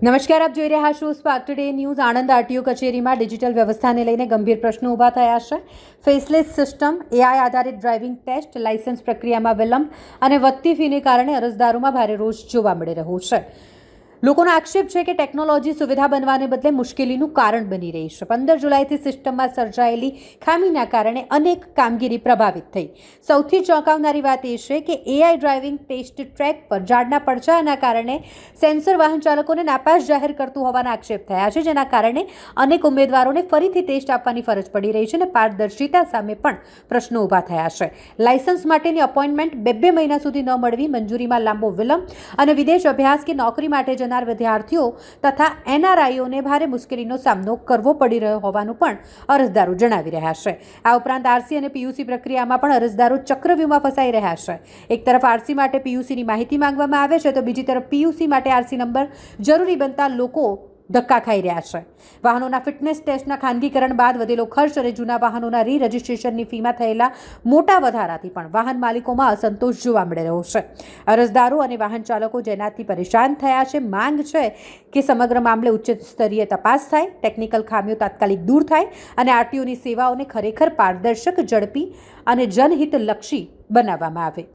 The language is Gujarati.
નમસ્કાર, આપ જોઈ રહ્યા છો spark today news. Anand RTO કચેરીમાં ડિજિટલ વ્યવસ્થાને લઈને ગંભીર પ્રશ્નો ઊભા થયા છે. ફેસલેસ સિસ્ટમ, એઆઈ આધારિત ડ્રાઇવિંગ ટેસ્ટ, લાયસન્સ પ્રક્રિયામાં વિલંબ અને વધતી ફીને કારણે અરજદારોમાં ભારે રોષ જોવા મળી રહ્યો છે. લોકોનો આક્ષેપ છે કે ટેકનોલોજી સુવિધા બનવાને બદલે મુશ્કેલીનું કારણ બની રહી છે. 15 જુલાઈથી સિસ્ટમમાં સર્જાયેલી ખામીના કારણે અનેક કામગીરી પ્રભાવિત થઈ. સૌથી ચોંકાવનારી વાત એ છે કે એઆઈ ડ્રાઇવિંગ ટેસ્ટ ટ્રેક પર ઝાડના પડછાયાના કારણે સેન્સર વાહન ચાલકોને નાપાસ જાહેર કરતું હોવાના આક્ષેપ થયા છે, જેના કારણે અનેક ઉમેદવારોને ફરીથી ટેસ્ટ આપવાની ફરજ પડી રહી છે અને પારદર્શિતા સામે પણ પ્રશ્નો ઊભા થયા છે. લાયસન્સ માટેની અપોઇન્ટમેન્ટ 2 મહિના સુધી ન મળવી, મંજૂરીમાં લાંબો વિલંબ અને વિદેશ અભ્યાસ કે નોકરી માટે વિદ્યાર્થીઓ તથા એનઆરઆઈઓને ભારે મુશ્કેલીનો સામનો કરવો પડી રહ્યો હોવાનું પણ અરજદારો જણાવી રહ્યા છે. આ ઉપરાંત આરસી અને પીયુસી પ્રક્રિયામાં પણ અરજદારો ચક્રવ્યૂહમાં ફસાઈ રહ્યા છે. એક તરફ આરસી માટે પીયુસીની માહિતી માંગવામાં આવે છે, તો બીજી તરફ પીયુસી માટે આરસી નંબર જરૂરી બનતા લોકો ધક્કા ખાઈ રહ્યા છે. વાહનોના ફિટનેસ ટેસ્ટના ખાનગીકરણ બાદ વધેલો ખર્ચ અને જૂના વાહનોના રજિસ્ટ્રેશનની ફીમાં થયેલા મોટા વધારાથી પણ વાહન માલિકોમાં અસંતોષ જોવા મળી રહ્યો છે. અરજદારો અને વાહન ચાલકો જેનાથી પરેશાન થયા છે. માંગ છે કે સમગ્ર મામલે ઉચ્ચ સ્તરીય તપાસ થાય, ટેકનિકલ ખામીઓ તાત્કાલિક દૂર થાય અને આરટીઓની સેવાઓને ખરેખર પારદર્શક, ઝડપી અને જનહિતલક્ષી બનાવવામાં આવે.